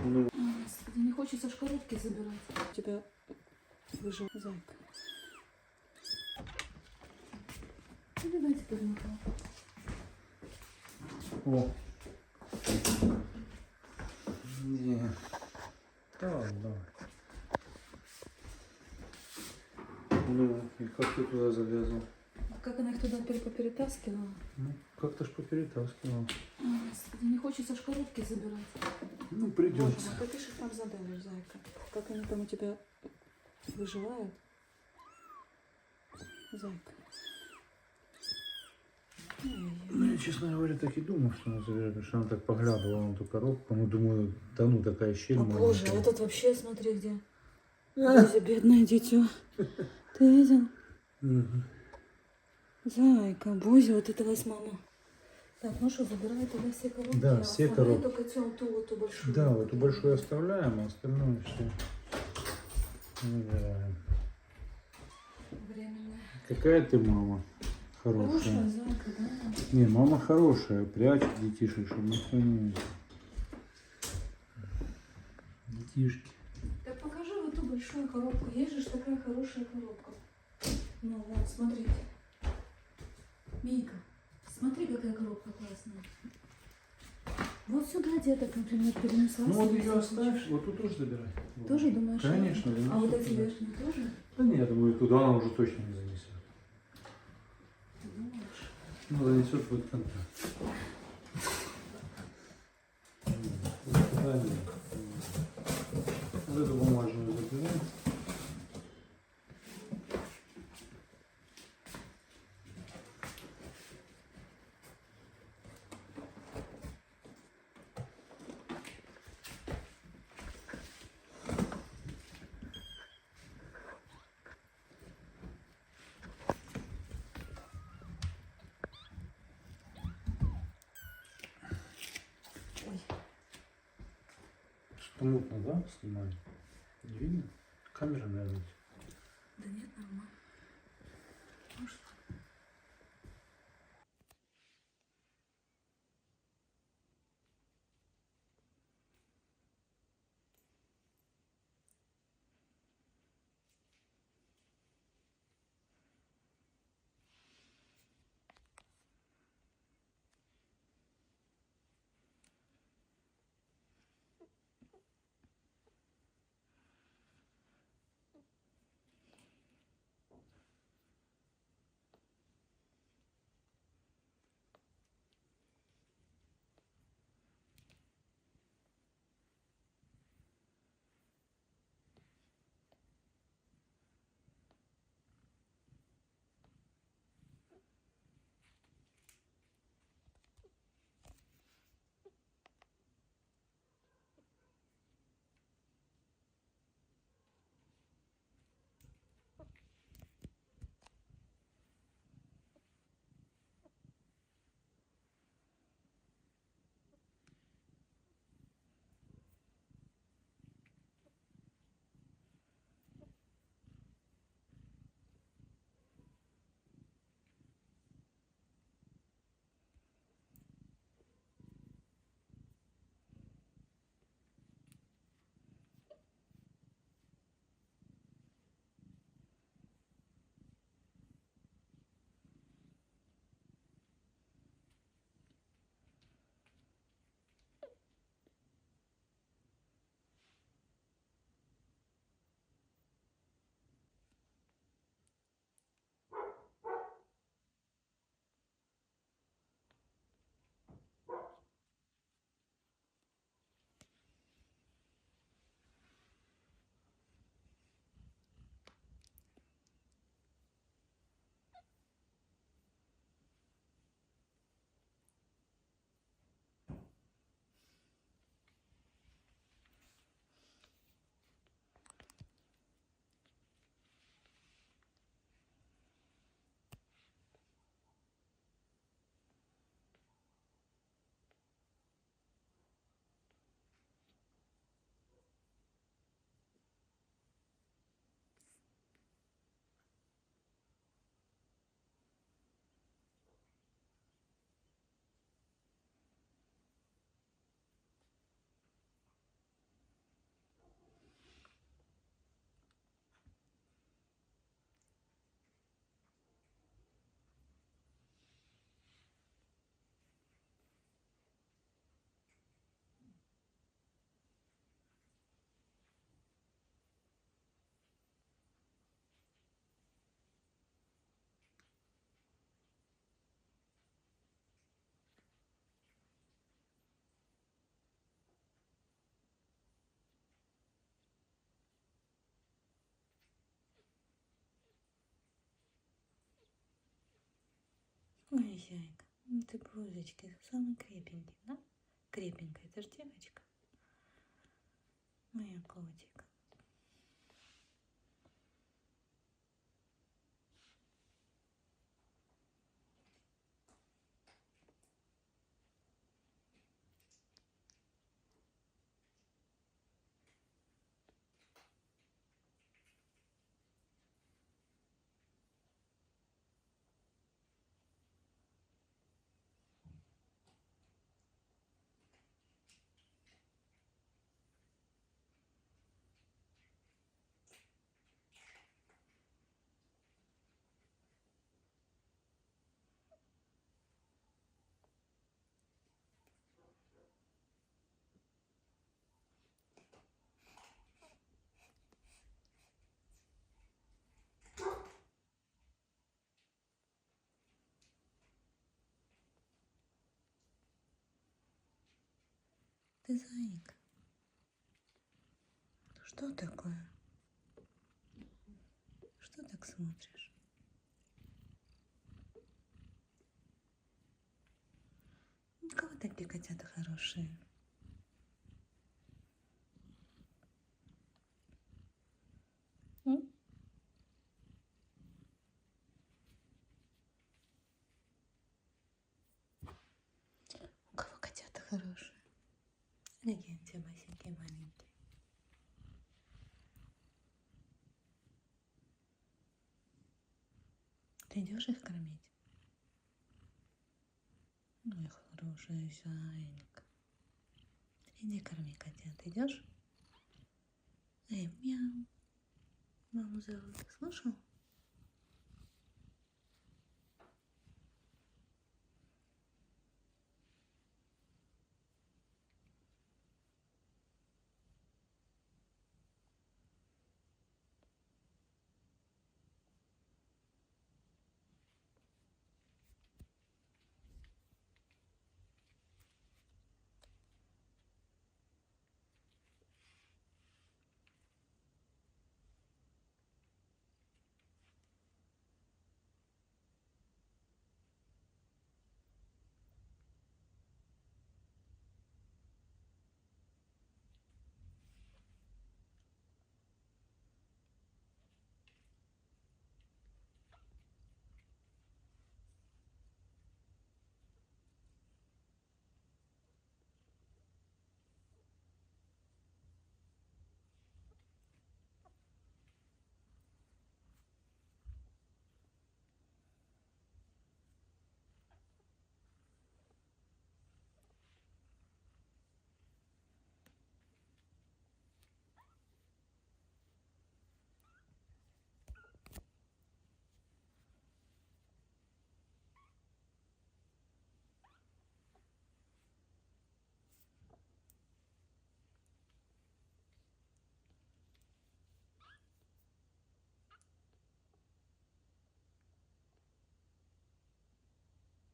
Ну, Господи, не хочется ж коробки забирать. Тебя выжил зайка. Ну, давайте подмахал. о. Не. Да, ладно, давай. Ну, и как ты туда залезла? Как она их туда поперетаскивала? Ну, как-то ж поперетаскивала. Господи, не хочется ж коробки забирать. Ну, Боже придется. мой, какие же там задачи, зайка? Как они там у тебя выживают? Зайка. Ну, я, честно говоря, так и думал, что она заберет, потому что она так поглядывала на эту коробку. Ну, думаю, да ну, такая щель О боже, маленькая. а тут вообще, смотри, где. Боже, бедное дитё. Ты видел? Мгм. Зайка, Боже, вот это вас мама. Так, ну что, забирай туда все коробки. Да, а все оставляй коробки. только ту большую. Да, вот эту большую оставляем, а остальное все выбираем. Временная. Какая ты мама Хорошая хорошая. зайка, да? Не, мама хорошая, прячет детишек, чтобы никто не видел. Детишки. Так покажи вот ту большую коробку. Есть же ж такая хорошая коробка. Ну вот, смотрите. Мика, смотри, какая коробка классная. Вот сюда деток, например, перенесла. Ну вот себе ее в оставь, вот тут тоже забирай. Вот. Тоже думаешь? Конечно. А занесу вот эти туда. верхние тоже? Да нет, я думаю, туда она уже точно не занесет. Ты думаешь? Ну, занесет в этот контакт. Вот туда нет. Вот эту бумажную забираем. Ой. Что мутно, да, снимали? Не видно? Камера, наверное. Да нет, нормально. Ну что? Ой, зайка, ну ты божечки, самый крепенький, да? Крепенькая, это ж девочка. Моя котика. Ты зайка. Что такое? Что так смотришь? У кого такие котята хорошие? М? У кого котята хорошие? Какие у тебя масенькие маленькие? Ты идешь их кормить? Ой, хорошая зайка. Иди корми котят, идешь? Эй, мяу. Маму зовут. Слышал?